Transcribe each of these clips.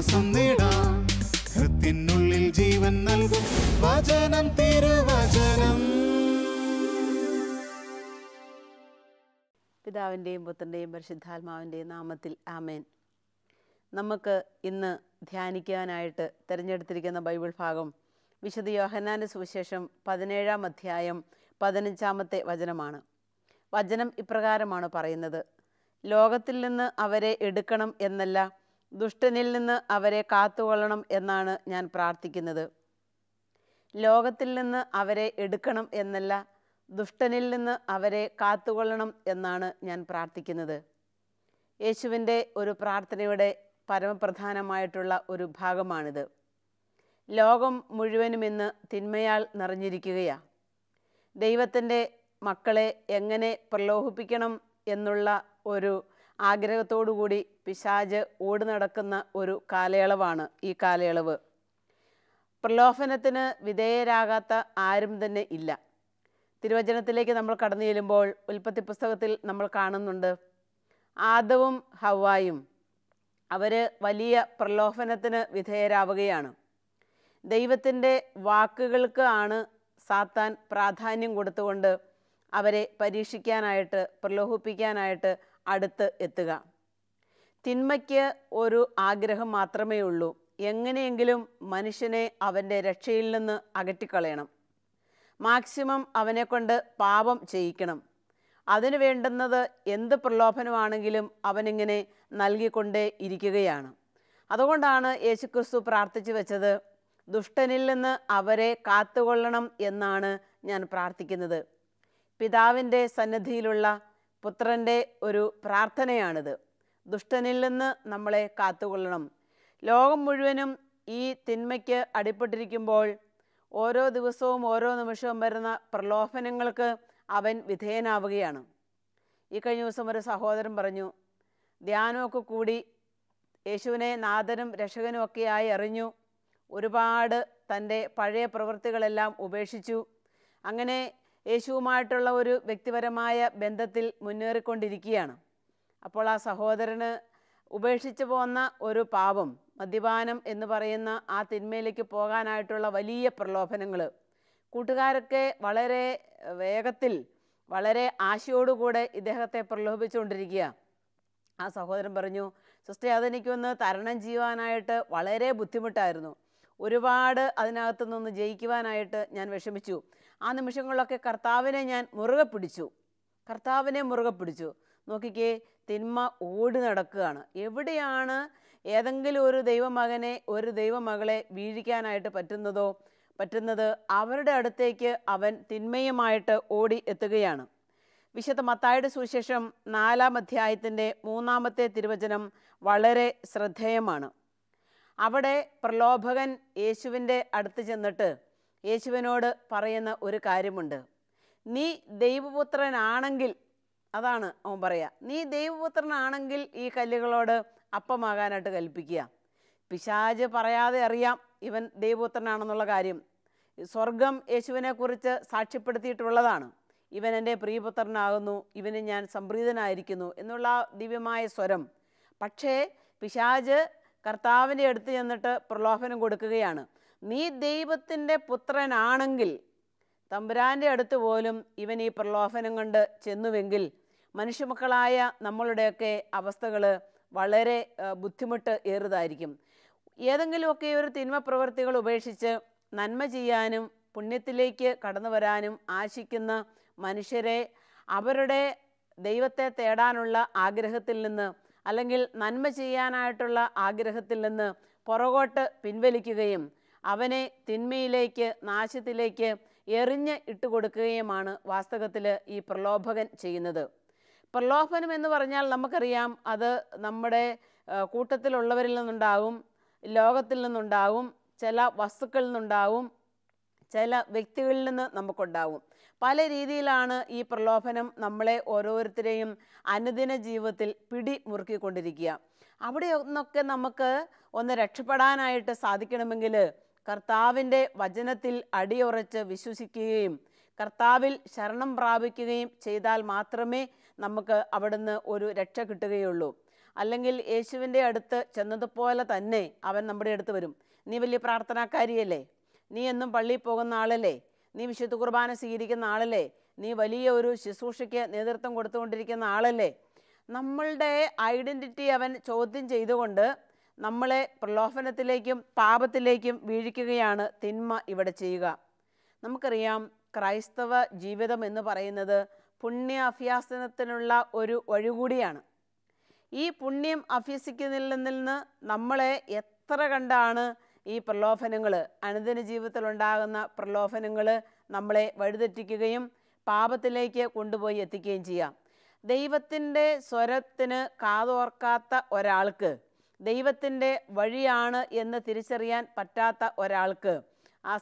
ആശ്വാസം നേടാം. ഹൃത്തിനുള്ളിൽ ജീവൻ നൽകും വചനം, തിരുവചനം. പിതാവിൻ്റെയും പുത്രൻ്റെയും പരിശുദ്ധാത്മാവിൻ്റെയും നാമത്തിൽ ആമേൻ. നമുക്ക് ഇന്ന് ധ്യാനിക്കാനായിട്ട് തിരഞ്ഞെടുത്തിരിക്കുന്ന ബൈബിൾ ഭാഗം വിശുദ്ധ യോഹന്നാൻ്റെ സുവിശേഷം 17-ാം അധ്യായം 15-ാമത്തെ വചനമാണ്. വചനം ഇപ്രകാരമാണ് പറയുന്നത്: ലോകത്തിൽ നിന്ന് അവരെ എടുക്കണം എന്നല്ല, ദുഷ്ടനിൽ നിന്ന് അവരെ കാത്തുകൊള്ളണം എന്നാണ് ഞാൻ പ്രാർത്ഥിക്കുന്നത്. ലോകത്തിൽ നിന്ന് അവരെ എടുക്കണം എന്നല്ല, ദുഷ്ടനിൽ നിന്ന് അവരെ കാത്തുകൊള്ളണം എന്നാണ് ഞാൻ പ്രാർത്ഥിക്കുന്നത്. യേശുവിൻ്റെ ഒരു പ്രാർത്ഥനയുടെ പരമപ്രധാനമായിട്ടുള്ള ഒരു ഭാഗമാണിത്. ലോകം മുഴുവനും ഇന്ന് തിന്മയാൽ നിറഞ്ഞിരിക്കുകയാണ്. ദൈവത്തിൻ്റെ മക്കളെ എങ്ങനെ പ്രലോഭിപ്പിക്കണം എന്നുള്ള ഒരു ആഗ്രഹത്തോടുകൂടി പിശാച് ഓടി നടക്കുന്ന ഒരു കാലയളവാണ് ഈ കാലയളവ്. പ്രലോഭനത്തിന് വിധേയരാകാത്ത ആരും തന്നെ ഇല്ല. തിരുവചനത്തിലേക്ക് നമ്മൾ കടന്നു ചെല്ലുമ്പോൾ ഉൽപ്പത്തി പുസ്തകത്തിൽ നമ്മൾ കാണുന്നുണ്ട്, ആദവും ഹവ്വായും അവർ വലിയ പ്രലോഭനത്തിന് വിധേയരാവുകയാണ്. ദൈവത്തിൻ്റെ വാക്കുകൾക്ക് ആണ് സാത്താൻ പ്രാധാന്യം കൊടുത്തുകൊണ്ട് അവരെ പരീക്ഷിക്കാനായിട്ട്, പ്രലോഭിപ്പിക്കാനായിട്ട് അടുത്ത് എത്തുക. തിന്മയ്ക്ക് ഒരു ആഗ്രഹം മാത്രമേ ഉള്ളൂ, എങ്ങനെയെങ്കിലും മനുഷ്യനെ അവൻ്റെ രക്ഷയിൽ നിന്ന് അകറ്റിക്കളയണം, മാക്സിമം അവനെക്കൊണ്ട് പാപം ചെയ്യിക്കണം. അതിനു വേണ്ടുന്നത് എന്ത് പ്രലോഭനമാണെങ്കിലും അവനിങ്ങനെ നൽകിക്കൊണ്ടേ ഇരിക്കുകയാണ്. അതുകൊണ്ടാണ് യേശുക്രിസ്തു പ്രാർത്ഥിച്ചു വെച്ചത്, ദുഷ്ടനിൽ നിന്ന് അവരെ കാത്തുകൊള്ളണം എന്നാണ് ഞാൻ പ്രാർത്ഥിക്കുന്നത്. പിതാവിൻ്റെ സന്നിധിയിലുള്ള പുത്രൻ്റെ ഒരു പ്രാർത്ഥനയാണിത്. ദുഷ്ടനിൽ നിന്ന് നമ്മളെ കാത്തുകൊള്ളണം. ലോകം മുഴുവനും ഈ തിന്മയ്ക്ക് അടിപ്പെട്ടിരിക്കുമ്പോൾ ഓരോ ദിവസവും ഓരോ നിമിഷവും വരുന്ന പ്രലോഭനങ്ങൾക്ക് അവൻ വിധേയനാവുകയാണ്. ഈ കഴിഞ്ഞ ദിവസം ഒരു സഹോദരൻ പറഞ്ഞു, ധ്യാനമൊക്കെ കൂടി യേശുവിനെ നാഥനും രക്ഷകനും ഒക്കെയായി അറിഞ്ഞു, ഒരുപാട് തൻ്റെ പഴയ പ്രവൃത്തികളെല്ലാം ഉപേക്ഷിച്ചു, അങ്ങനെ യേശുവുമായിട്ടുള്ള ഒരു വ്യക്തിപരമായ ബന്ധത്തിൽ മുന്നേറിക്കൊണ്ടിരിക്കുകയാണ്. അപ്പോൾ ആ സഹോദരന് ഉപേക്ഷിച്ചു പോന്ന ഒരു പാപം, മദ്യപാനം എന്ന് പറയുന്ന ആ തിന്മയിലേക്ക് പോകാനായിട്ടുള്ള വലിയ പ്രലോഭനങ്ങൾ, കൂട്ടുകാരൊക്കെ വളരെ വേഗത്തിൽ വളരെ ആശയോടുകൂടെ ഇദ്ദേഹത്തെ പ്രലോഭിച്ചുകൊണ്ടിരിക്കുക. ആ സഹോദരൻ പറഞ്ഞു, സിസ്റ്റർ, അതെനിക്കൊന്ന് തരണം ചെയ്യുവാനായിട്ട് വളരെ ബുദ്ധിമുട്ടായിരുന്നു, ഒരുപാട് അതിനകത്തു നിന്ന് ജയിക്കുവാനായിട്ട് ഞാൻ വിഷമിച്ചു. ആ നിമിഷങ്ങളിലൊക്കെ കർത്താവിനെ ഞാൻ മുറുകെ പിടിച്ചു. നോക്കിക്കേ, തിന്മ ഓടി നടക്കുകയാണ്. എവിടെയാണ് ഏതെങ്കിലും ഒരു ദൈവമകനെ, ഒരു ദൈവമകളെ വീഴിക്കാനായിട്ട് പറ്റുന്നത് അവരുടെ അടുത്തേക്ക് അവൻ തിന്മയുമായിട്ട് ഓടി എത്തുകയാണ്. വിശുദ്ധ മത്തായിയുടെ സുവിശേഷം 4-ാം അധ്യായത്തിൻ്റെ 3-ാമത്തെ തിരുവചനം വളരെ ശ്രദ്ധേയമാണ്. അവിടെ പ്രലോഭകൻ യേശുവിൻ്റെ അടുത്ത് ചെന്നിട്ട് യേശുവിനോട് പറയുന്ന ഒരു കാര്യമുണ്ട്. നീ ദൈവപുത്രനാണെങ്കിൽ, അതാണ് അവൻ പറയുക, നീ ദൈവപുത്രനാണെങ്കിൽ ഈ കല്ലുകളോട് അപ്പമാകാനായിട്ട് കൽപ്പിക്കുക. പിശാച് പറയാതെ അറിയാം ഇവൻ ദൈവപുത്രനാണെന്നുള്ള കാര്യം. സ്വർഗം യേശുവിനെക്കുറിച്ച് സാക്ഷ്യപ്പെടുത്തിയിട്ടുള്ളതാണ്. ഇവൻ എൻ്റെ പ്രിയപുത്രനാകുന്നു, ഇവന് ഞാൻ സംപ്രീതനായിരിക്കുന്നു എന്നുള്ള ദിവ്യമായ സ്വരം. പക്ഷേ പിശാച് കർത്താവിൻ്റെ അടുത്ത് ചെന്നിട്ട് പ്രലോഭനം കൊടുക്കുകയാണ്. നീ ദൈവത്തിൻ്റെ പുത്രനാണെങ്കിൽ, തമ്പുരാൻ്റെ അടുത്ത് പോലും ഇവൻ ഈ പ്രലോഭനം കൊണ്ട് ചെന്നുവെങ്കിൽ മനുഷ്യമക്കളായ നമ്മളുടെയൊക്കെ അവസ്ഥകൾ വളരെ ബുദ്ധിമുട്ട് ഏറുതായിരിക്കും. ഏതെങ്കിലുമൊക്കെ ഒരു തിന്മ പ്രവൃത്തികൾ ഉപേക്ഷിച്ച് നന്മ ചെയ്യാനും പുണ്യത്തിലേക്ക് കടന്നു വരാനും ആശിക്കുന്ന മനുഷ്യരെ അവരുടെ ദൈവത്തെ തേടാനുള്ള ആഗ്രഹത്തിൽ നിന്ന്, അല്ലെങ്കിൽ നന്മ ചെയ്യാനായിട്ടുള്ള ആഗ്രഹത്തിൽ നിന്ന് പുറകോട്ട് പിൻവലിക്കുകയും അവനെ തിന്മയിലേക്ക്, നാശത്തിലേക്ക് എറിഞ്ഞ് ഇട്ടുകൊടുക്കുകയുമാണ് വാസ്തവത്തിൽ ഈ പ്രലോഭകൻ ചെയ്യുന്നത്. പ്രലോഭനം എന്ന് പറഞ്ഞാൽ നമുക്കറിയാം, അത് നമ്മുടെ കൂട്ടത്തിലുള്ളവരിൽ നിന്നുണ്ടാകും, ലോകത്തിൽ നിന്നുണ്ടാകും, ചില വസ്തുക്കളിൽ നിന്നുണ്ടാകും, ചില വ്യക്തികളിൽ നിന്ന് നമുക്കുണ്ടാകും. പല രീതിയിലാണ് ഈ പ്രലോഭനം നമ്മളെ ഓരോരുത്തരെയും അനുദിന ജീവിതത്തിൽ പിടിമുറുക്കിക്കൊണ്ടിരിക്കുക. അവിടെ ഒന്നൊക്കെ നമുക്ക് ഒന്ന് രക്ഷപ്പെടാനായിട്ട് സാധിക്കണമെങ്കിൽ കർത്താവിൻ്റെ വചനത്തിൽ അടിയുറച്ച് വിശ്വസിക്കുകയും കർത്താവിൽ ശരണം പ്രാപിക്കുകയും ചെയ്താൽ മാത്രമേ നമുക്ക് അവിടുന്ന് ഒരു രക്ഷ കിട്ടുകയുള്ളൂ. അല്ലെങ്കിൽ യേശുവിൻ്റെ അടുത്ത് ചെന്നതുപോലെ തന്നെ അവൻ നമ്മുടെ അടുത്ത് വരും. നീ വലിയ പ്രാർത്ഥനാക്കാരിയല്ലേ, നീ എന്നും പള്ളിയിൽ പോകുന്ന ആളല്ലേ, നീ വിശുദ്ധ കുർബാന സ്വീകരിക്കുന്ന ആളല്ലേ, നീ വലിയ ഒരു ശുശ്രൂഷയ്ക്ക് നേതൃത്വം കൊടുത്തുകൊണ്ടിരിക്കുന്ന ആളല്ലേ. നമ്മളുടെ ഐഡൻറ്റിറ്റി അവൻ ചോദ്യം ചെയ്തുകൊണ്ട് നമ്മളെ പ്രലോഭനത്തിലേക്കും പാപത്തിലേക്കും വീഴിക്കുകയാണ് തിന്മ ഇവിടെ ചെയ്യുക. നമുക്കറിയാം, ക്രൈസ്തവ ജീവിതം എന്ന് പറയുന്നത് പുണ്യ അഭ്യാസനത്തിനുള്ള ഒരു വഴികൂടിയാണ്. ഈ പുണ്യം അഭ്യസിക്കുന്നതിൽ നിന്ന് നമ്മളെ എത്ര കണ്ടാണ് ഈ പ്രലോഭനങ്ങൾ, അനുദിന ജീവിതത്തിലുണ്ടാകുന്ന പ്രലോഭനങ്ങൾ നമ്മളെ വഴിതെറ്റിക്കുകയും പാപത്തിലേക്ക് കൊണ്ടുപോയി എത്തിക്കുകയും ചെയ്യാം. ദൈവത്തിൻ്റെ സ്വരത്തിന് കാതോർക്കാത്ത ഒരാൾക്ക്, ദൈവത്തിൻ്റെ വഴിയാണ് എന്ന് തിരിച്ചറിയാൻ പറ്റാത്ത ഒരാൾക്ക്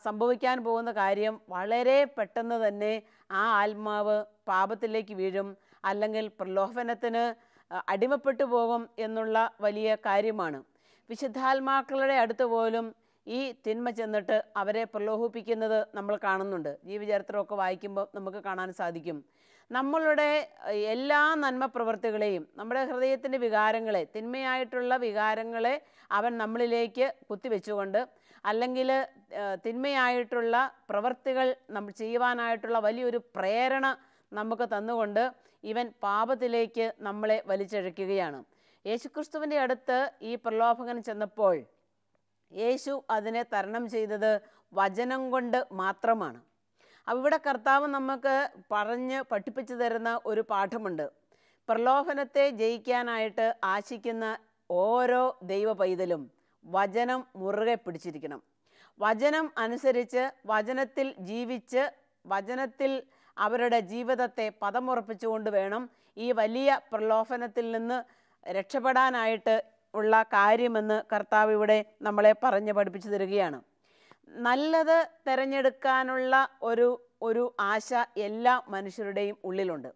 സംഭവിക്കാൻ പോകുന്ന കാര്യം വളരെ പെട്ടെന്ന് തന്നെ ആ ആത്മാവ് പാപത്തിലേക്ക് വീഴും, അല്ലെങ്കിൽ പ്രലോഭനത്തിന് അടിമപ്പെട്ടു പോകും എന്നുള്ള വലിയ കാര്യമാണ്. വിശുദ്ധാത്മാക്കളുടെ അടുത്ത് പോലും ഈ തിന്മ ചെന്നിട്ട് അവരെ പ്രലോഭിപ്പിക്കുന്നത് നമ്മൾ കാണുന്നുണ്ട്. ജീവചരിത്രമൊക്കെ വായിക്കുമ്പോൾ നമുക്ക് കാണാൻ സാധിക്കും. നമ്മളുടെ എല്ലാ നന്മ പ്രവൃത്തികളെയും, നമ്മുടെ ഹൃദയത്തിൻ്റെ വികാരങ്ങളെ, തിന്മയായിട്ടുള്ള വികാരങ്ങളെ അവൻ നമ്മളിലേക്ക് കുത്തിവെച്ചുകൊണ്ട്, അല്ലെങ്കിൽ തിന്മയായിട്ടുള്ള പ്രവൃത്തികൾ നമ്മൾ ചെയ്യുവാനായിട്ടുള്ള വലിയൊരു പ്രേരണ നമുക്ക് തന്നുകൊണ്ട് ഇവൻ പാപത്തിലേക്ക് നമ്മളെ വലിച്ചഴയ്ക്കുകയാണ്. യേശുക്രിസ്തുവിൻ്റെ അടുത്ത് ഈ പ്രലോഭകൻ ചെന്നപ്പോൾ യേശു അതിനെ തരണം ചെയ്തത് വചനം കൊണ്ട് മാത്രമാണ്. ഇവിടെ കർത്താവ് നമുക്ക് പറഞ്ഞ് പഠിപ്പിച്ചു തരുന്ന ഒരു പാഠമുണ്ട്. പ്രലോഭനത്തെ ജയിക്കാനായിട്ട് ആശിക്കുന്ന ഓരോ ദൈവ പൈതലും വചനം മുറുകെ പിടിച്ചിരിക്കണം. വചനം അനുസരിച്ച്, വചനത്തിൽ ജീവിച്ച്, വചനത്തിൽ അവരുടെ ജീവിതത്തെ പദമുറപ്പിച്ചുകൊണ്ട് വേണം ഈ വലിയ പ്രലോഭനത്തിൽ നിന്ന് രക്ഷപ്പെടാനായിട്ട് ഉള്ള കാര്യമെന്ന് കർത്താവ് ഇവിടെ നമ്മളെ പറഞ്ഞ് പഠിപ്പിച്ചു തരികയാണ്. നല്ലത് തിരഞ്ഞെടുക്കാനുള്ള ഒരു ആശ എല്ലാ മനുഷ്യരുടെയും ഉള്ളിലുണ്ട്.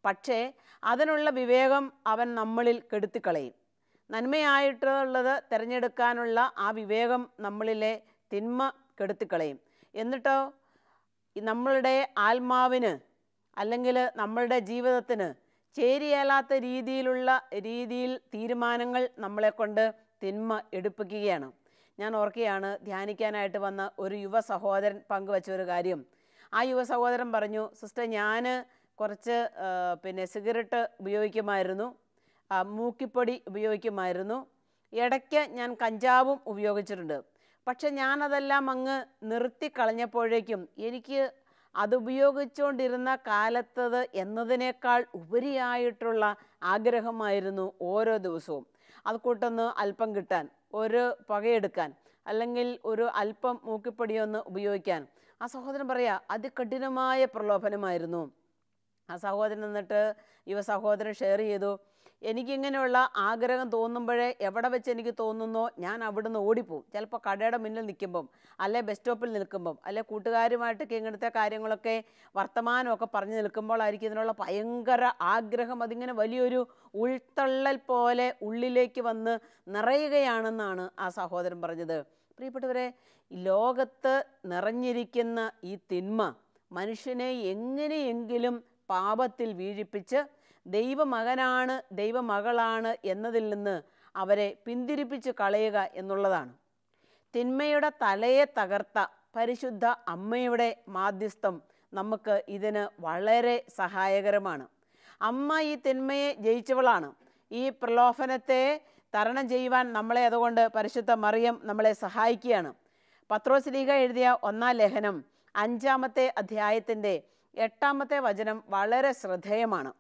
പക്ഷേ അതിനുള്ള വിവേകം അവൻ നമ്മളിൽ കെടുത്തിക്കളയും. നന്മയായിട്ടുള്ളത് തിരഞ്ഞെടുക്കാനുള്ള ആ വിവേകം നമ്മളിലെ തിന്മ കെടുത്തിക്കളയും. എന്നിട്ടോ നമ്മളുടെ ആത്മാവിന്, അല്ലെങ്കിൽ നമ്മളുടെ ജീവിതത്തിന് ചേരിയല്ലാത്ത രീതിയിൽ തീരുമാനങ്ങൾ നമ്മളെ കൊണ്ട് തിന്മ എടുപ്പിക്കുകയാണ്. ഞാൻ ഓർക്കുകയാണ്, ധ്യാനിക്കാനായിട്ട് വന്ന ഒരു യുവ സഹോദരൻ പങ്കുവച്ച ഒരു കാര്യം. ആ യുവ സഹോദരൻ പറഞ്ഞു, സിസ്റ്റർ, ഞാൻ കുറച്ച് സിഗരറ്റ് ഉപയോഗിക്കുമായിരുന്നു, മൂക്കിപ്പൊടി ഉപയോഗിക്കുമായിരുന്നു, ഇടയ്ക്ക് ഞാൻ കഞ്ചാവും ഉപയോഗിച്ചിട്ടുണ്ട്. പക്ഷെ ഞാനതെല്ലാം അങ്ങ് നിർത്തിക്കളഞ്ഞപ്പോഴേക്കും എനിക്ക് അതുപയോഗിച്ചുകൊണ്ടിരുന്ന കാലത്തത് എന്നതിനേക്കാൾ ഉപരിയായിട്ടുള്ള ആഗ്രഹമായിരുന്നു ഓരോ ദിവസവും. അത് കൂട്ടൊന്ന് അല്പം കിട്ടാൻ, ഒരു പുകയെടുക്കാൻ, അല്ലെങ്കിൽ ഒരു അല്പം മൂക്കിപ്പൊടിയൊന്ന് ഉപയോഗിക്കാൻ. ആ സഹോദരൻ പറയാ, അതികഠിനമായ പ്രലോഭനമായിരുന്നു. ആ സഹോദരൻ എന്നിട്ട് യുവ സഹോദരൻ ഷെയർ ചെയ്തു, എനിക്കിങ്ങനെയുള്ള ആഗ്രഹം തോന്നുമ്പോഴേ, എവിടെ വെച്ച് എനിക്ക് തോന്നുന്നോ ഞാൻ അവിടുന്ന് ഓടിപ്പോവും. ചിലപ്പോൾ കടയുടെ മുന്നിൽ നിൽക്കുമ്പം, അല്ലെ ബസ് സ്റ്റോപ്പിൽ നിൽക്കുമ്പം, അല്ലെ കൂട്ടുകാരുമായിട്ടൊക്കെ ഇങ്ങനത്തെ കാര്യങ്ങളൊക്കെ വർത്തമാനമൊക്കെ പറഞ്ഞു നിൽക്കുമ്പോഴായിരിക്കും ഇതിനുള്ള ഭയങ്കര ആഗ്രഹം, അതിങ്ങനെ വലിയൊരു ഉൾത്തള്ളൽ പോലെ ഉള്ളിലേക്ക് വന്ന് നിറയുകയാണെന്നാണ് ആ സഹോദരൻ പറഞ്ഞത്. പ്രിയപ്പെട്ടവരെ, ലോകത്ത് നിറഞ്ഞിരിക്കുന്ന ഈ തിന്മ മനുഷ്യനെ എങ്ങനെയെങ്കിലും പാപത്തിൽ വീഴിപ്പിച്ച് ദൈവമകനാണ്, ദൈവമകളാണ് എന്നതിൽ നിന്ന് അവരെ പിന്തിരിപ്പിച്ച് കളയുക എന്നുള്ളതാണ്. തിന്മയുടെ തലയെ തകർത്ത പരിശുദ്ധ അമ്മയുടെ മാധ്യസ്ഥം നമുക്ക് ഇതിന് വളരെ സഹായകരമാണ്. അമ്മ ഈ തിന്മയെ ജയിച്ചവളാണ്. ഈ പ്രലോഭനത്തെ തരണം ചെയ്യുവാൻ നമ്മളെ അതുകൊണ്ട് പരിശുദ്ധ മറിയം നമ്മളെ സഹായിക്കുകയാണ്. പത്രോസ്ലീഹ എഴുതിയ 1-ാം ലേഖനം 5-ാമത്തെ അധ്യായത്തിൻ്റെ 8-ാമത്തെ വചനം വളരെ ശ്രദ്ധേയമാണ്.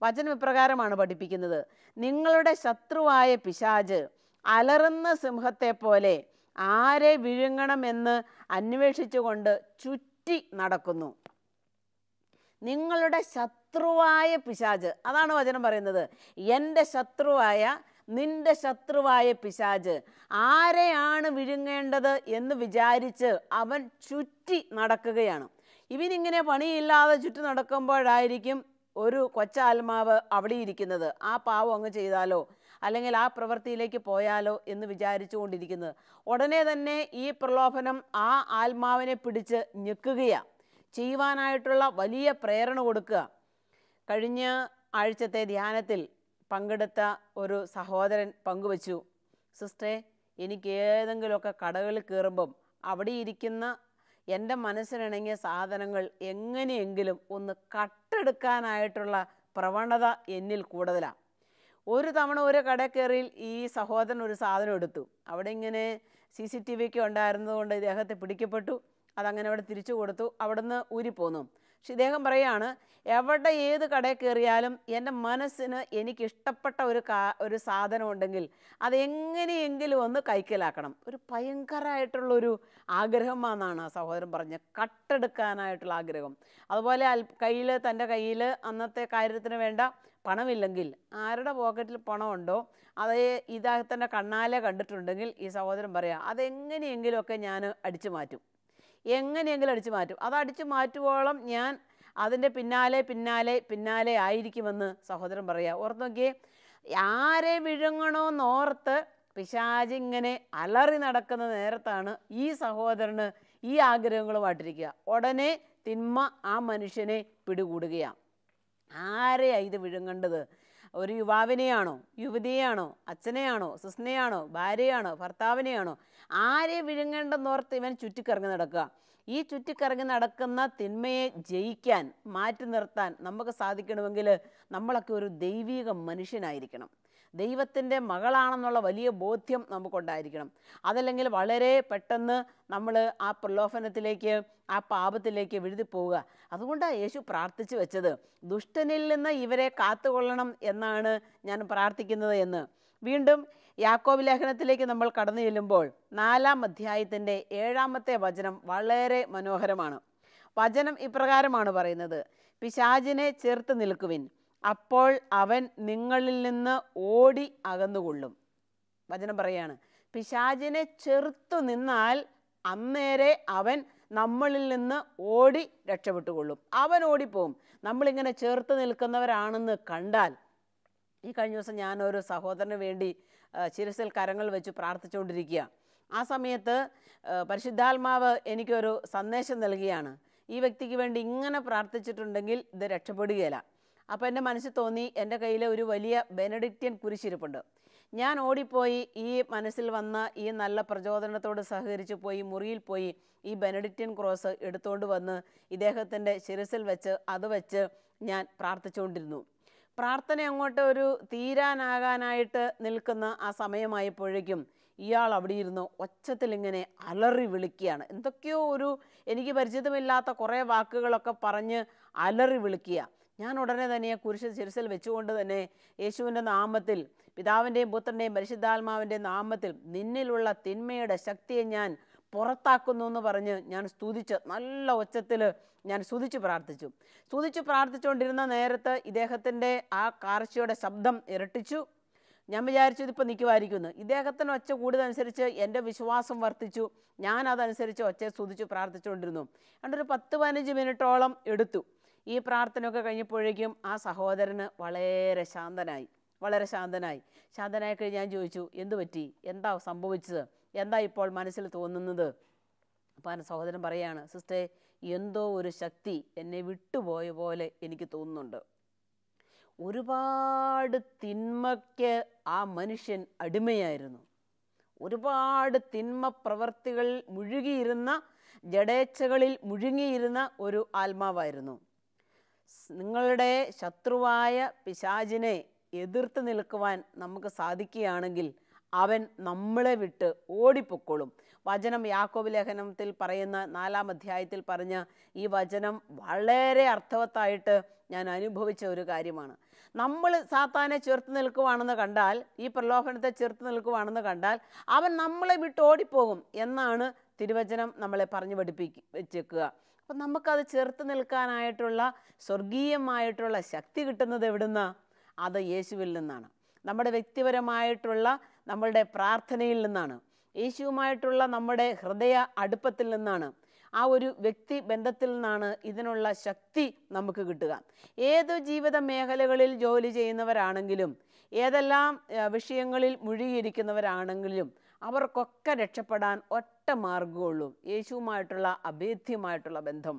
വചനം ഇപ്രകാരമാണ് പഠിപ്പിക്കുന്നത്, നിങ്ങളുടെ ശത്രുവായ പിശാച് അലറുന്ന സിംഹത്തെ പോലെ ആരെ വിഴുങ്ങണമെന്ന് അന്വേഷിച്ചുകൊണ്ട് ചുറ്റി നടക്കുന്നു. നിങ്ങളുടെ ശത്രുവായ പിശാച്, അതാണ് വചനം പറയുന്നത്. എൻ്റെ ശത്രുവായ, നിന്റെ ശത്രുവായ പിശാച് ആരെയാണ് വിഴുങ്ങേണ്ടത് എന്ന് വിചാരിച്ച് അവൻ ചുറ്റി നടക്കുകയാണ്. ഇവനിങ്ങനെ പണിയില്ലാതെ ചുറ്റി നടക്കുമ്പോഴായിരിക്കും ഒരു കൊച്ചാത്മാവ് അവിടെ ഇരിക്കുന്നത്. ആ പാവം അങ്ങ് ചെയ്താലോ, അല്ലെങ്കിൽ ആ പ്രവൃത്തിയിലേക്ക് പോയാലോ എന്ന് വിചാരിച്ചു കൊണ്ടിരിക്കുന്നത്. ഉടനെ തന്നെ ഈ പ്രലോഭനം ആ ആത്മാവിനെ പിടിച്ച് ഞെക്കുകയാണ്, ചെയ്യുവാനായിട്ടുള്ള വലിയ പ്രേരണ കൊടുക്കുക. കഴിഞ്ഞ ആഴ്ചത്തെ ധ്യാനത്തിൽ പങ്കെടുത്ത ഒരു സഹോദരൻ പങ്കുവച്ചു, സിസ്റ്ററെ, എനിക്ക് ഏതെങ്കിലുമൊക്കെ കടകളിൽ കയറുമ്പം അവിടെ ഇരിക്കുന്ന എൻ്റെ മനസ്സിനിണങ്ങിയ സാധനങ്ങൾ എങ്ങനെയെങ്കിലും ഒന്ന് കട്ടെടുക്കാനായിട്ടുള്ള പ്രവണത എന്നിൽ കൂടുതലാണ്. ഒരു തവണ ഒരു കടയിൽ കയറി ഈ സഹോദരൻ ഒരു സാധനം എടുത്തു. അവിടെ ഇങ്ങനെ CCTV ഒക്കെ ഉണ്ടായിരുന്നതുകൊണ്ട് ഇദ്ദേഹത്തെ പിടിക്കപ്പെട്ടു. അതങ്ങനെ അവിടെ തിരിച്ചു കൊടുത്തു. അവിടുന്ന് ഊരിപ്പോന്നു. പക്ഷെ ഇദ്ദേഹം പറയുകയാണ്, എവിടെ ഏത് കടയിൽ കയറിയാലും എൻ്റെ മനസ്സിന് എനിക്കിഷ്ടപ്പെട്ട ഒരു സാധനം ഉണ്ടെങ്കിൽ അതെങ്ങനെയെങ്കിലും ഒന്ന് കൈക്കലാക്കണം. ഒരു ഭയങ്കരമായിട്ടുള്ളൊരു ആഗ്രഹമാണെന്നാണ് ആ സഹോദരൻ പറഞ്ഞത്, കട്ടെടുക്കാനായിട്ടുള്ള ആഗ്രഹം. അതുപോലെ തൻ്റെ കയ്യിൽ അന്നത്തെ കാര്യത്തിന് വേണ്ട പണമില്ലെങ്കിൽ ആരുടെ പോക്കറ്റിൽ പണമുണ്ടോ അത് ഇദ്ദേഹത്തിൻ്റെ കണ്ണാലെ കണ്ടിട്ടുണ്ടെങ്കിൽ ഈ സഹോദരൻ പറയാം, അതെങ്ങനെയെങ്കിലുമൊക്കെ ഞാൻ അടിച്ചു മാറ്റും, അത് അടിച്ചു മാറ്റുവോളം ഞാൻ അതിൻ്റെ പിന്നാലെ ആയിരിക്കുമെന്ന് സഹോദരൻ പറയാം. ഓർത്ത് നോക്കിയേ, ആരെ വിഴുങ്ങണമെന്നോർത്ത് പിശാചിങ്ങനെ അലറി നടക്കുന്ന നേരത്താണ് ഈ സഹോദരന് ഈ ആഗ്രഹങ്ങളുമായിട്ടിരിക്കുക. ഉടനെ തിന്മ ആ മനുഷ്യനെ പിടികൂടുകയാണ്. ആരെയാണ് ഇത് വിഴുങ്ങേണ്ടത്? ഒരു യുവാവിനെയാണോ, യുവതിയെയാണോ, അച്ഛനെയാണോ, സിസ്റ്ററിനെയാണോ, ഭാര്യയാണോ, ഭർത്താവിനെയാണോ? ആരെ വിഴുങ്ങേണ്ടെന്നോർത്ത് ഇവൻ ചുറ്റിക്കറങ്ങി നടക്കുക. ഈ ചുറ്റിക്കറങ്ങി നടക്കുന്ന തിന്മയെ ജയിക്കാൻ, മാറ്റി നിർത്താൻ നമുക്ക് സാധിക്കണമെങ്കിൽ നമ്മളൊക്കെ ഒരു ദൈവിക മനുഷ്യനായിരിക്കണം. ദൈവത്തിൻ്റെ മകളാണെന്നുള്ള വലിയ ബോധ്യം നമുക്കുണ്ടായിരിക്കണം. അതല്ലെങ്കിൽ വളരെ പെട്ടെന്ന് നമ്മൾ ആ പ്രലോഭനത്തിലേക്ക്, ആ പാപത്തിലേക്ക് വിഴുതിപ്പോവുക. അതുകൊണ്ടാണ് യേശു പ്രാർത്ഥിച്ചു വെച്ചത്, ദുഷ്ടനിൽ നിന്ന് ഇവരെ കാത്തുകൊള്ളണം എന്നാണ് ഞാൻ പ്രാർത്ഥിക്കുന്നത് എന്ന്. വീണ്ടും യാക്കോബ് ലേഖനത്തിലേക്ക് നമ്മൾ കടന്നു ചെല്ലുമ്പോൾ 4-ാം അധ്യായത്തിൻ്റെ 7-ാമത്തെ വചനം വളരെ മനോഹരമാണ്. വചനം ഇപ്രകാരമാണ് പറയുന്നത്, പിശാചിനെ ചേർത്ത് നിൽക്കുവിൻ, അപ്പോൾ അവൻ നിങ്ങളിൽ നിന്ന് ഓടി അകന്നുകൊള്ളും. വചനം പറയാണ്, പിശാചിനെ ചെറുത്തു നിന്നാൽ അന്നേരെ അവൻ നമ്മളിൽ നിന്ന് ഓടി രക്ഷപ്പെട്ടുകൊള്ളും. അവൻ ഓടിപ്പോവും. നമ്മളിങ്ങനെ ചേർത്ത് നിൽക്കുന്നവരാണെന്ന് കണ്ടാൽ. ഈ കഴിഞ്ഞ ദിവസം ഞാനൊരു സഹോദരന് വേണ്ടി ശിരസിൽ കരങ്ങൾ വെച്ച് പ്രാർത്ഥിച്ചുകൊണ്ടിരിക്കുക. ആ സമയത്ത് പരിശുദ്ധാത്മാവ് എനിക്കൊരു സന്ദേശം നൽകുകയാണ്, ഈ വ്യക്തിക്ക് വേണ്ടി ഇങ്ങനെ പ്രാർത്ഥിച്ചിട്ടുണ്ടെങ്കിൽ ഇത് രക്ഷപ്പെടുകയില്ല. അപ്പോൾ എൻ്റെ മനസ്സിൽ തോന്നി, എൻ്റെ കയ്യിൽ ഒരു വലിയ ബെനഡിക്റ്റിയൻ കുരിശിരിപ്പുണ്ട്. ഞാൻ ഓടിപ്പോയി ഈ മനസ്സിൽ വന്ന ഈ നല്ല പ്രചോദനത്തോട് സഹകരിച്ച് പോയി മുറിയിൽ പോയി ഈ ബെനഡിക്റ്റിയൻ ക്രോസ് എടുത്തുകൊണ്ട് വന്ന് ഇദ്ദേഹത്തിൻ്റെ ശിരസിൽ വെച്ച് അത് വെച്ച് ഞാൻ പ്രാർത്ഥിച്ചുകൊണ്ടിരുന്നു. പ്രാർത്ഥന അങ്ങോട്ട് ഒരു തീരാനാകാനായിട്ട് നിൽക്കുന്ന ആ സമയമായപ്പോഴേക്കും ഇയാൾ അവിടെ ഇരുന്ന് ഒച്ചത്തിലിങ്ങനെ അലറി വിളിക്കുകയാണ്. എന്തൊക്കെയോ എനിക്ക് പരിചിതമില്ലാത്ത കുറേ വാക്കുകളൊക്കെ പറഞ്ഞ് അലറി വിളിക്കുക. ഞാൻ ഉടനെ തന്നെ കുരിശ് ശിരസിൽ വെച്ചുകൊണ്ട് തന്നെ യേശുവിൻ്റെ നാമത്തിൽ, പിതാവിൻ്റെയും പുത്രൻ്റെയും പരിശുദ്ധാത്മാവിൻ്റെയും നാമത്തിൽ നിന്നിലുള്ള തിന്മയുടെ ശക്തിയെ ഞാൻ പുറത്താക്കുന്നു എന്ന് പറഞ്ഞ് ഞാൻ സ്തുതിച്ച്, നല്ല ഒച്ചത്തിൽ ഞാൻ സ്തുതിച്ച് പ്രാർത്ഥിച്ചുകൊണ്ടിരുന്ന നേരത്ത് ഇദ്ദേഹത്തിൻ്റെ ആ കാർച്ചയുടെ ശബ്ദം ഇരട്ടിച്ചു. ഞാൻ വിചാരിച്ചു ഇതിപ്പോൾ നിൽക്കുമായിരിക്കുമെന്ന്. ഇദ്ദേഹത്തിന് ഒച്ച കൂടുതലനുസരിച്ച് എൻ്റെ വിശ്വാസം വർദ്ധിച്ചു. ഞാൻ അതനുസരിച്ച് ഒച്ച സ്തുതിച്ച് പ്രാർത്ഥിച്ചുകൊണ്ടിരുന്നു. ഒരു 10-15 മിനിറ്റോളം എടുത്തു. ഈ പ്രാർത്ഥനയൊക്കെ കഴിഞ്ഞപ്പോഴേക്കും ആ സഹോദരന് വളരെ ശാന്തനായി. കഴിഞ്ഞ് ഞാൻ ചോദിച്ചു, എന്തു പറ്റി, എന്താ സംഭവിച്ചത്, എന്താ ഇപ്പോൾ മനസ്സിൽ തോന്നുന്നത്? അപ്പോൾ ആ സഹോദരൻ പറയാണ്, സിസ്റ്ററെ, എന്തോ ഒരു ശക്തി എന്നെ വിട്ടുപോയ പോലെ എനിക്ക് തോന്നുന്നുണ്ട്. ഒരുപാട് തിന്മയ്ക്ക് ആ മനുഷ്യൻ അടിമയായിരുന്നു. ഒരുപാട് തിന്മ പ്രവർത്തികൾ മുഴുകിയിരുന്ന, ജഡേച്ഛകളിൽ മുഴുകിയിരുന്ന ഒരു ആത്മാവായിരുന്നു. നിങ്ങളുടെ ശത്രുവായ പിശാചിനെ എതിർത്ത് നിൽക്കുവാൻ നമുക്ക് സാധിക്കുകയാണെങ്കിൽ അവൻ നമ്മളെ വിട്ട് ഓടിപ്പൊക്കോളും. വചനം യാക്കോബ് ലേഖനത്തിൽ പറയുന്ന 4-ാം അധ്യായത്തിൽ പറഞ്ഞ ഈ വചനം വളരെ അർത്ഥവത്തായിട്ട് ഞാൻ അനുഭവിച്ച ഒരു കാര്യമാണ്. നമ്മൾ സാത്താനെ ചേർത്ത് നിൽക്കുവാണെന്ന് കണ്ടാൽ, ഈ പ്രലോഭനത്തെ ചേർത്ത് നിൽക്കുവാണെന്ന് കണ്ടാൽ അവൻ നമ്മളെ വിട്ട് ഓടിപ്പോകും എന്നാണ് തിരുവചനം നമ്മളെ പറഞ്ഞു വെച്ചേക്കുക. അപ്പം നമുക്കത് ചേർത്ത് നിൽക്കാനായിട്ടുള്ള സ്വർഗീയമായിട്ടുള്ള ശക്തി കിട്ടുന്നത് എവിടുന്നാ? അത് യേശുവിൽ നിന്നാണ്. നമ്മുടെ വ്യക്തിപരമായിട്ടുള്ള നമ്മളുടെ പ്രാർത്ഥനയിൽ നിന്നാണ്. യേശുവുമായിട്ടുള്ള നമ്മുടെ ഹൃദയ അടുപ്പത്തിൽ നിന്നാണ്. ആ ഒരു വ്യക്തി ബന്ധത്തിൽ നിന്നാണ് ഇതിനുള്ള ശക്തി നമുക്ക് കിട്ടുക. ഏത് ജീവിത മേഖലകളിൽ ജോലി ചെയ്യുന്നവരാണെങ്കിലും, ഏതെല്ലാം വിഷയങ്ങളിൽ മുഴുകിയിരിക്കുന്നവരാണെങ്കിലും അവർക്കൊക്കെ രക്ഷപ്പെടാൻ ഒറ്റ മാർഗ്ഗമുള്ളൂ, യേശുവുമായിട്ടുള്ള അഭേദ്യമായിട്ടുള്ള ബന്ധം.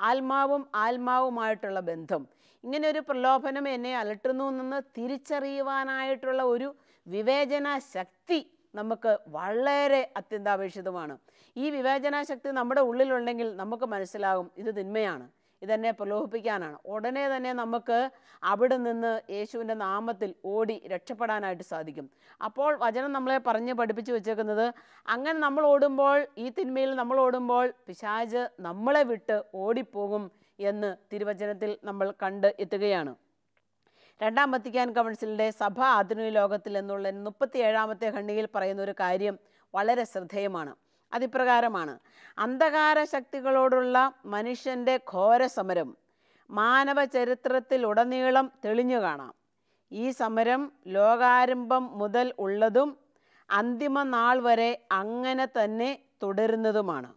ആത്മാവുമായിട്ടുള്ള ബന്ധം. ഇങ്ങനെ ഒരു പ്രലോഭനം എന്നെ അലട്ടുന്നു എന്ന് തിരിച്ചറിയുവാനായിട്ടുള്ള ഒരു വിവേചന ശക്തി നമുക്ക് വളരെ അത്യന്താപേക്ഷിതമാണ്. ഈ വിവേചന ശക്തി നമ്മുടെ ഉള്ളിലുണ്ടെങ്കിൽ നമുക്ക് മനസ്സിലാകും ഇത് തിന്മയാണ്, ഇതെന്നെ പ്രലോഭിപ്പിക്കാനാണ്. ഉടനെ തന്നെ നമുക്ക് അവിടെ നിന്ന് യേശുവിൻ്റെ നാമത്തിൽ ഓടി രക്ഷപ്പെടാനായിട്ട് സാധിക്കും. അപ്പോൾ വചനം നമ്മളെ പഠിപ്പിച്ച് വെച്ചേക്കുന്നത്, അങ്ങനെ നമ്മൾ ഓടുമ്പോൾ, ഈ തിന്മയിൽ നമ്മൾ ഓടുമ്പോൾ പിശാച് നമ്മളെ വിട്ട് ഓടിപ്പോകും എന്ന് തിരുവചനത്തിൽ നമ്മൾ കണ്ട് എത്തുകയാണ്. രണ്ടാം വത്തിക്കാൻ കൗൺസിലിൻ്റെ സഭ ആധുനിക ലോകത്തിൽ എന്നുള്ള 37-ാമത്തെ ഖണ്ഡികയിൽ പറയുന്ന ഒരു കാര്യം വളരെ ശ്രദ്ധേയമാണ്. അതിപ്രകാരമാണ്: അന്ധകാര ശക്തികളോടുള്ള മനുഷ്യൻ്റെ ഘോര സമരം മാനവ ചരിത്രത്തിലുടനീളം തെളിഞ്ഞു കാണാം. ഈ സമരം ലോകാരംഭം മുതൽ ഉള്ളതും അന്തിമ നാൾ വരെ അങ്ങനെ തന്നെ തുടരുന്നതുമാണ്.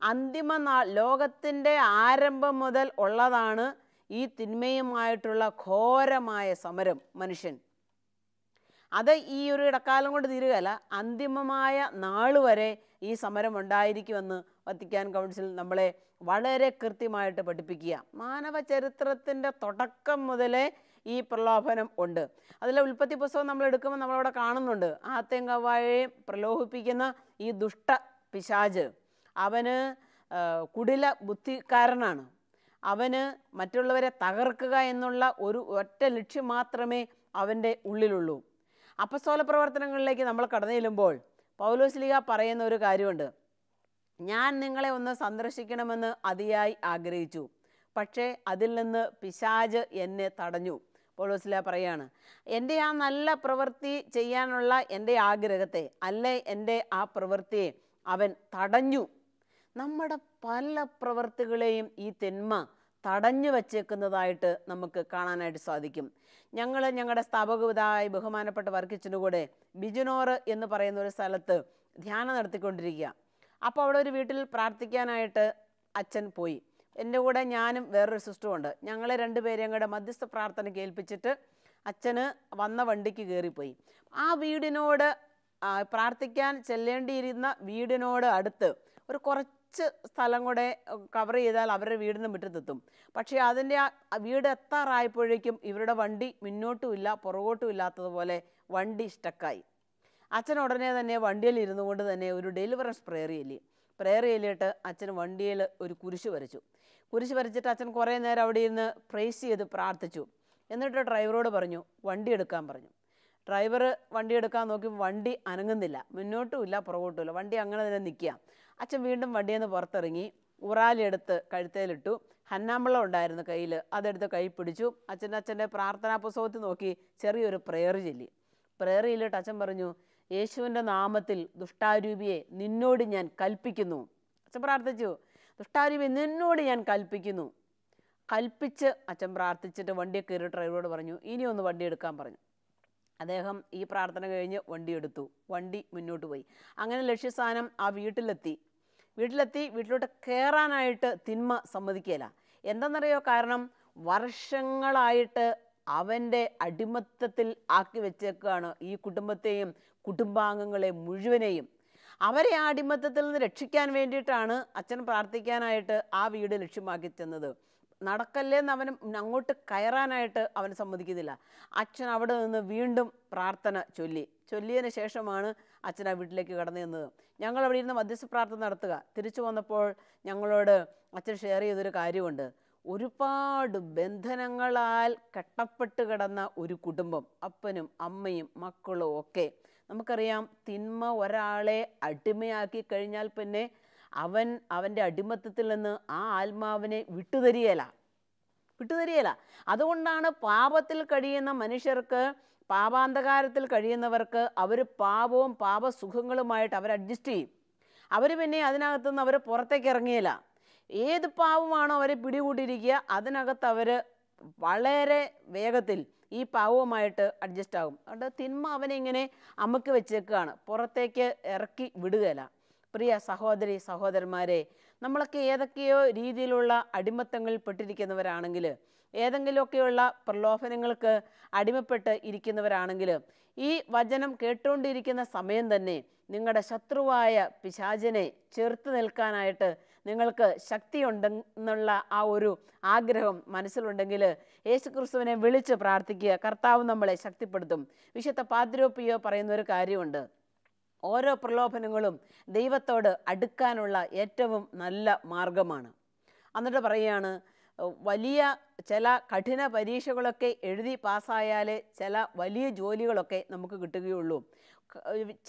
അന്തിമ നാൾ, ലോകത്തിൻ്റെ ആരംഭം മുതൽ ഉള്ളതാണ് ഈ തിന്മയുമായിട്ടുള്ള ഘോരമായ സമരം മനുഷ്യൻ. അത് ഈ ഒരു ഇടക്കാലം കൊണ്ട് തീരുകയല്ല, അന്തിമമായ നാൾ വരെ ഈ സമരം ഉണ്ടായിരിക്കുമെന്ന് വത്തിക്കാൻ കൗൺസിൽ നമ്മളെ വളരെ കൃത്യമായിട്ട് പഠിപ്പിക്കുക. മാനവ ചരിത്രത്തിൻ്റെ തുടക്കം മുതലേ ഈ പ്രലോഭനം ഉണ്ട്. അതിലെ ഉൽപ്പത്തി പുസ്തകം നമ്മൾ എടുക്കുമ്പോൾ നമ്മളവിടെ കാണുന്നുണ്ട്, ആത്തേം ഹവ്വായെയും പ്രലോഭിപ്പിക്കുന്ന ഈ ദുഷ്ട പിശാച്. അവന് കുടില ബുദ്ധിക്കാരനാണ്. അവന് മറ്റുള്ളവരെ തകർക്കുക എന്നുള്ള ഒരു ഒറ്റ ലക്ഷ്യം മാത്രമേ അവൻ്റെ ഉള്ളിലുള്ളൂ. അപ്പസ്തോല പ്രവർത്തനങ്ങളിലേക്ക് നമ്മൾ കടന്നു ചെല്ലുമ്പോൾ പൗലോസ്ലീഹ പറയുന്ന ഒരു കാര്യമുണ്ട്: ഞാൻ നിങ്ങളെ ഒന്ന് സന്ദർശിക്കണമെന്ന് അതിയായി ആഗ്രഹിച്ചു, പക്ഷേ അതിൽ നിന്ന് പിശാച് എന്നെ തടഞ്ഞു. പൗലോസ്ലീഹ പറയാണ്, എൻ്റെ ആ നല്ല പ്രവൃത്തി ചെയ്യാനുള്ള എൻ്റെ ആഗ്രഹത്തെ, അല്ലെ എൻ്റെ ആ പ്രവൃത്തിയെ അവൻ തടഞ്ഞു. നമ്മുടെ പല പ്രവൃത്തികളെയും ഈ തിന്മ തടഞ്ഞു വച്ചേക്കുന്നതായിട്ട് നമുക്ക് കാണാനായിട്ട് സാധിക്കും. ഞങ്ങളുടെ സ്ഥാപകപിതാവായ ബഹുമാനപ്പെട്ട വർക്കിച്ചിൻ്റെ കൂടെ ബിജുനോർ എന്ന് പറയുന്ന ഒരു സ്ഥലത്ത് ധ്യാനം നടത്തിക്കൊണ്ടിരിക്കുക. അപ്പോൾ അവിടെ ഒരു വീട്ടിൽ പ്രാർത്ഥിക്കാനായിട്ട് അച്ഛൻ പോയി. എൻ്റെ കൂടെ ഞാനും വേറൊരു സിസ്റ്ററും ഉണ്ട്. ഞങ്ങളെ രണ്ടുപേരെയും കൂടെ മധ്യസ്ഥ പ്രാർത്ഥനയ്ക്ക് ഏൽപ്പിച്ചിട്ട് അച്ഛന് വന്ന വണ്ടിക്ക് കയറിപ്പോയി. ആ വീടിനോട്, പ്രാർത്ഥിക്കാൻ ചെല്ലേണ്ടിയിരുന്ന വീടിനോട് അടുത്ത് ഒരു കുറച്ച് സ്ഥലം കൂടെ കവർ ചെയ്താൽ അവരുടെ വീടിന് മുറ്റത്തെത്തും. പക്ഷേ അതിൻ്റെ ആ വീട് എത്താറായപ്പോഴേക്കും ഇവരുടെ വണ്ടി മുന്നോട്ടും ഇല്ല പുറകോട്ടും ഇല്ലാത്തതുപോലെ വണ്ടി സ്റ്റക്കായി. അച്ഛൻ ഉടനെ തന്നെ വണ്ടിയിൽ ഇരുന്നു കൊണ്ട് തന്നെ ഒരു ഡെലിവറൻസ് പ്രേയർ ചൊല്ലിയിട്ട് അച്ഛൻ വണ്ടിയിൽ ഒരു കുരിശ് വരച്ചിട്ട് അച്ഛൻ കുറേ നേരം അവിടെ ഇരുന്ന് പ്രൈസ് ചെയ്ത് പ്രാർത്ഥിച്ചു. എന്നിട്ട് ഡ്രൈവറോട് പറഞ്ഞു വണ്ടി എടുക്കാൻ പറഞ്ഞു. ഡ്രൈവർ വണ്ടി എടുക്കാൻ നോക്കി വണ്ടി അനങ്ങുന്നില്ല, മുന്നോട്ടും ഇല്ല പുറകോട്ടും ഇല്ല, വണ്ടി അങ്ങനെ തന്നെ നിൽക്കുക. അച്ഛൻ വീണ്ടും വണ്ടിയിൽ നിന്ന് പുറത്തിറങ്ങി ഉറാലിയെടുത്ത് കഴുത്തേലിട്ടു. ഹന്നാമ്പളം ഉണ്ടായിരുന്നു കയ്യിൽ, അതെടുത്ത് കൈ പിടിച്ചു. അച്ഛൻ്റെ പ്രാർത്ഥനാ പുസ്തകത്തിൽ നോക്കി ചെറിയൊരു പ്രേയർ ചൊല്ലിയിട്ട് അച്ഛൻ പറഞ്ഞു, യേശുവിൻ്റെ നാമത്തിൽ ദുഷ്ടാരൂപിയെ നിന്നോട് ഞാൻ കൽപ്പിക്കുന്നു. അച്ഛൻ പ്രാർത്ഥിച്ചു, ദുഷ്ടാരൂപിയെ നിന്നോട് ഞാൻ കൽപ്പിക്കുന്നു. കൽപ്പിച്ച് അച്ഛൻ പ്രാർത്ഥിച്ചിട്ട് വണ്ടിയെ കയറി ഡ്രൈവറോട് പറഞ്ഞു ഇനി ഒന്ന് വണ്ടി എടുക്കാൻ പറഞ്ഞു. അദ്ദേഹം ഈ പ്രാർത്ഥന കഴിഞ്ഞ് വണ്ടി എടുത്തു. വണ്ടി മുന്നോട്ട് പോയി. അങ്ങനെ ലക്ഷ്യസ്ഥാനം ആ വീട്ടിലെത്തി. വീട്ടിലോട്ട് കയറാനായിട്ട് തിന്മ സമ്മതിക്കുകയില്ല. എന്തെന്നറിയോ? കാരണം വർഷങ്ങളായിട്ട് അവൻ്റെ അടിമത്തത്തിൽ ആക്കി വെച്ചേക്കാണ് ഈ കുടുംബത്തെയും കുടുംബാംഗങ്ങളെ മുഴുവനെയും. അവരെ ആ അടിമത്തത്തിൽ നിന്ന് രക്ഷിക്കാൻ വേണ്ടിയിട്ടാണ് അച്ഛൻ പ്രാർത്ഥിക്കാനായിട്ട് ആ വീട് ലക്ഷ്യമാക്കി ചെന്നത്. നടക്കല്ലേന്ന് അവൻ അങ്ങോട്ട് കയറാനായിട്ട് അവൻ സമ്മതിക്കുന്നില്ല. അച്ഛൻ അവിടെ നിന്ന് വീണ്ടും പ്രാർത്ഥന ചൊല്ലിയതിന് ശേഷമാണ് അച്ഛൻ ആ വീട്ടിലേക്ക് കടന്നു ചെന്നത്. ഞങ്ങൾ അവിടെ ഇരുന്ന് മധ്യസ്ഥ പ്രാർത്ഥന നടത്തുക. തിരിച്ചു വന്നപ്പോൾ ഞങ്ങളോട് അച്ഛൻ ഷെയർ ചെയ്തൊരു കാര്യമുണ്ട്. ഒരുപാട് ബന്ധനങ്ങളാൽ കെട്ടപ്പെട്ട് കിടന്ന ഒരു കുടുംബം, അപ്പനും അമ്മയും മക്കളും ഒക്കെ. നമുക്കറിയാം, തിന്മ ഒരാളെ അടിമയാക്കി കഴിഞ്ഞാൽ പിന്നെ അവൻ്റെ അടിമത്തത്തിൽ നിന്ന് ആ ആത്മാവിനെ വിട്ടുതരികയില്ല. അതുകൊണ്ടാണ് പാപത്തിൽ കഴിയുന്ന മനുഷ്യർക്ക്, പാപാന്ധകാരത്തിൽ കഴിയുന്നവർക്ക് അവർ പാപവും പാപസുഖങ്ങളുമായിട്ട് അവർ അഡ്ജസ്റ്റ് ചെയ്യും. അവർ പിന്നെ അതിനകത്തുനിന്ന് അവർ പുറത്തേക്ക് ഇറങ്ങിയില്ല. ഏത് പാവമാണോ അവരെ പിടികൂട്ടിയിരിക്കുക അതിനകത്ത് അവർ വളരെ വേഗത്തിൽ ഈ പാവവുമായിട്ട് അഡ്ജസ്റ്റ് ആകും. അതുകൊണ്ട് തിന്മ അവനെ ഇങ്ങനെ അമുക്കി വെച്ചേക്കുകയാണ്, പുറത്തേക്ക് ഇറക്കി വിടുകയില്ല. പ്രിയ സഹോദരി സഹോദരന്മാരെ, നമ്മളൊക്കെ ഏതൊക്കെയോ രീതിയിലുള്ള അടിമത്തങ്ങളിൽ പെട്ടിരിക്കുന്നവരാണെങ്കിൽ, ഏതെങ്കിലുമൊക്കെയുള്ള പ്രലോഭനങ്ങൾക്ക് അടിമപ്പെട്ട് ഇരിക്കുന്നവരാണെങ്കിൽ, ഈ വചനം കേട്ടുകൊണ്ടിരിക്കുന്ന സമയം തന്നെ നിങ്ങളുടെ ശത്രുവായ പിശാചിനെ ചെറുത്ത് നിൽക്കാനായിട്ട് നിങ്ങൾക്ക് ശക്തിയുണ്ടെന്നുള്ള ആ ഒരു ആഗ്രഹം മനസ്സിലുണ്ടെങ്കിൽ യേശുക്രിസ്തുവിനെ വിളിച്ച് പ്രാർത്ഥിക്കുക. കർത്താവ് നമ്മളെ ശക്തിപ്പെടുത്തും. വിശുദ്ധ പാദ്രോപ്പിയോ പറയുന്ന ഒരു കാര്യമുണ്ട്. ഓരോ പ്രലോഭനങ്ങളും ദൈവത്തോട് അടുക്കാനുള്ള ഏറ്റവും നല്ല മാർഗമാണ്. എന്നിട്ട് പറയുകയാണ്, വലിയ ചില കഠിന പരീക്ഷകളൊക്കെ എഴുതി പാസ്സായാലേ ചില വലിയ ജോലികളൊക്കെ നമുക്ക് കിട്ടുകയുള്ളൂ.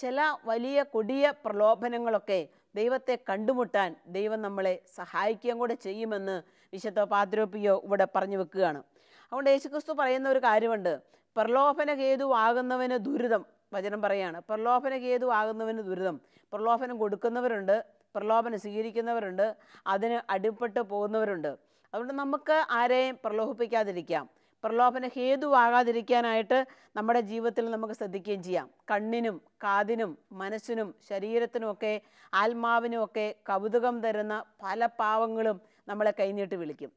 ചില വലിയ കൊടിയ പ്രലോഭനങ്ങളൊക്കെ ദൈവത്തെ കണ്ടുമുട്ടാൻ ദൈവം നമ്മളെ സഹായിക്കുകയും കൂടെ ചെയ്യുമെന്ന് വിശുദ്ധ പാദ്രോപ്പിയോ ഇവിടെ പറഞ്ഞു വെക്കുകയാണ്. അതുകൊണ്ട് യേശുക്രിസ്തു പറയുന്ന ഒരു കാര്യമുണ്ട്, പ്രലോഭന ഹേതുവാകുന്നവന് ദുരിതം. വചനം പറയാണ്, പ്രലോഭന ഹേതുവാകുന്നവന് ദുരിതം. പ്രലോഭനം കൊടുക്കുന്നവരുണ്ട്, പ്രലോഭനം സ്വീകരിക്കുന്നവരുണ്ട്, അതിന് അടിപ്പെട്ട് പോകുന്നവരുണ്ട്. അതുകൊണ്ട് നമുക്ക് ആരെയും പ്രലോഭിപ്പിക്കാതിരിക്കാം. പ്രലോഭന ഹേതുവാകാതിരിക്കാനായിട്ട് നമ്മുടെ ജീവിതത്തിൽ നമുക്ക് ശ്രദ്ധിക്കുകയും ചെയ്യാം. കണ്ണിനും കാതിനും മനസ്സിനും ശരീരത്തിനുമൊക്കെ ആത്മാവിനുമൊക്കെ കൗതുകം തരുന്ന പല പാവങ്ങളും നമ്മളെ കൈനീട്ടി വിളിക്കും.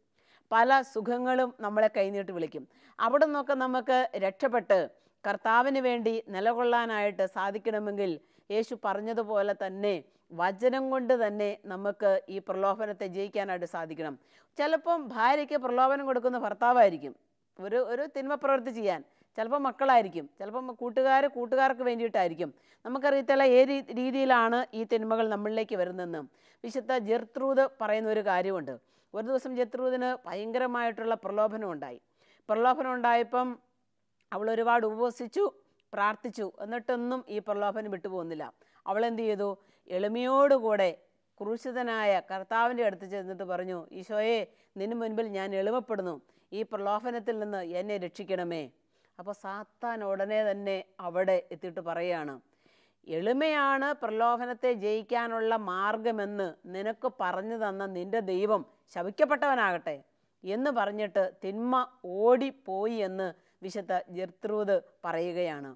പല സുഖങ്ങളും നമ്മളെ കൈനീട്ടി വിളിക്കും. അവിടെ നിന്നൊക്കെ നമുക്ക് രക്ഷപ്പെട്ട് കർത്താവിന് വേണ്ടി നിലകൊള്ളാനായിട്ട് സാധിക്കണമെങ്കിൽ യേശു പറഞ്ഞതുപോലെ തന്നെ വചനം കൊണ്ട് തന്നെ നമുക്ക് ഈ പ്രലോഭനത്തെ ജയിക്കാനായിട്ട് സാധിക്കണം. ചിലപ്പം ഭാര്യയ്ക്ക് പ്രലോഭനം കൊടുക്കുന്ന ഭർത്താവായിരിക്കും, ഒരു തിന്മ പ്രവൃത്തി ചെയ്യാൻ. ചിലപ്പോൾ മക്കളായിരിക്കും, ചിലപ്പം കൂട്ടുകാർക്ക് വേണ്ടിയിട്ടായിരിക്കും. നമുക്കറിയത്തില്ല ഏത് രീതിയിലാണ് ഈ തിന്മകൾ നമ്മളിലേക്ക് വരുന്നതെന്ന്. വിശുദ്ധ ജെർത്രൂദ് പറയുന്ന ഒരു കാര്യമുണ്ട്. ഒരു ദിവസം ജെർത്രൂദിന് ഭയങ്കരമായിട്ടുള്ള പ്രലോഭനം ഉണ്ടായി. പ്രലോഭനം ഉണ്ടായപ്പം അവൾ ഒരുപാട് ഉപവസിച്ചു, പ്രാർത്ഥിച്ചു, എന്നിട്ടൊന്നും ഈ പ്രലോഭനം വിട്ടുപോകുന്നില്ല. അവളെന്ത് ചെയ്തു? എളിമയോടുകൂടെ ക്രൂശിതനായ കർത്താവിൻ്റെ അടുത്ത് ചെന്നിട്ട് പറഞ്ഞു, ഈശോയെ, നിന് മുൻപിൽ ഞാൻ എളിമപ്പെടുന്നു, ഈ പ്രലോഭനത്തിൽ നിന്ന് എന്നെ രക്ഷിക്കണമേ. അപ്പോൾ സാത്താൻ ഉടനെ തന്നെ അവിടെ എത്തിയിട്ട് പറയുകയാണ്, എളിമയാണ് പ്രലോഭനത്തെ ജയിക്കാനുള്ള മാർഗമെന്ന് നിനക്ക് പറഞ്ഞു തന്ന നിന്റെ ദൈവം ശപിക്കപ്പെട്ടവനാകട്ടെ എന്ന് പറഞ്ഞിട്ട് തിന്മ ഓടിപ്പോയി എന്ന് വിശുദ്ധ ജെർത്രൂദ് പറയുകയാണ്.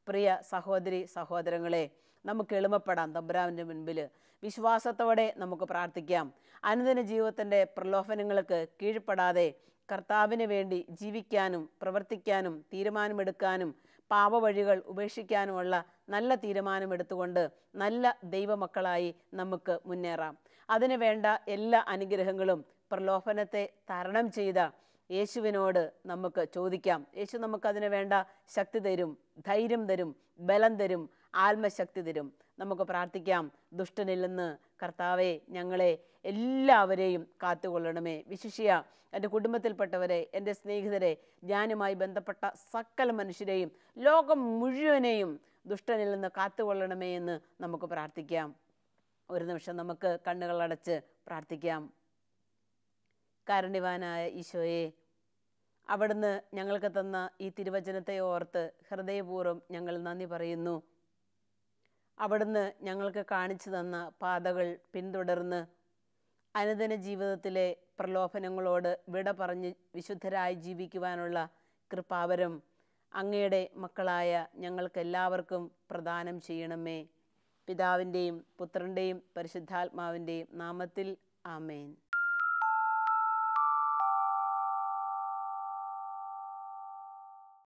പ്രിയ സഹോദരി സഹോദരങ്ങളെ, നമുക്ക് എളിമപ്പെടാം തമ്പുരാന്റെ മുൻപിൽ. വിശ്വാസത്തോടെ നമുക്ക് പ്രാർത്ഥിക്കാം. അനുദിന ജീവിതത്തിൻ്റെ പ്രലോഭനങ്ങൾക്ക് കീഴ്പ്പെടാതെ കർത്താവിന് വേണ്ടി ജീവിക്കാനും പ്രവർത്തിക്കാനും തീരുമാനമെടുക്കാനും പാപവഴികൾ ഉപേക്ഷിക്കാനുമുള്ള നല്ല തീരുമാനമെടുത്തുകൊണ്ട് നല്ല ദൈവമക്കളായി നമുക്ക് മുന്നേറാം. അതിനു വേണ്ട എല്ലാ അനുഗ്രഹങ്ങളും പ്രലോഭനത്തെ തരണം ചെയ്ത യേശുവിനോട് നമുക്ക് ചോദിക്കാം. യേശു നമുക്കതിന് വേണ്ട ശക്തി തരും, ധൈര്യം തരും, ബലം തരും, ആത്മശക്തി തരും. നമുക്ക് പ്രാർത്ഥിക്കാം. ദുഷ്ടനിൽ നിന്ന് കർത്താവെ ഞങ്ങളെ എല്ലാവരെയും കാത്തുകൊള്ളണമേ. വിശിഷ്യ എൻ്റെ കുടുംബത്തിൽപ്പെട്ടവരെ, എൻ്റെ സ്നേഹിതരെ, ഞാനുമായി ബന്ധപ്പെട്ട സകല മനുഷ്യരെയും, ലോകം മുഴുവനെയും ദുഷ്ടനിൽ നിന്ന് കാത്തുകൊള്ളണമേ എന്ന് നമുക്ക് പ്രാർത്ഥിക്കാം. ഒരു നിമിഷം നമുക്ക് കണ്ണുകളടച്ച് പ്രാർത്ഥിക്കാം. കാരുണ്യവാനായ ഈശോയെ, അവിടുന്ന് ഞങ്ങൾക്ക് തന്ന ഈ തിരുവചനത്തെ ഓർത്ത് ഹൃദയപൂർവ്വം ഞങ്ങൾ നന്ദി പറയുന്നു. അവിടുന്ന് ഞങ്ങൾക്ക് കാണിച്ചു തന്ന പാതകൾ പിന്തുടർന്ന് അനുദിന ജീവിതത്തിലെ പ്രലോഭനങ്ങളോട് വിട പറഞ്ഞ് വിശുദ്ധരായി ജീവിക്കുവാനുള്ള കൃപാവരം അങ്ങയുടെ മക്കളായ ഞങ്ങൾക്കെല്ലാവർക്കും പ്രദാനം ചെയ്യണമേ. പിതാവിൻ്റെയും പുത്രൻ്റെയും പരിശുദ്ധാത്മാവിൻ്റെയും നാമത്തിൽ ആമേൻ.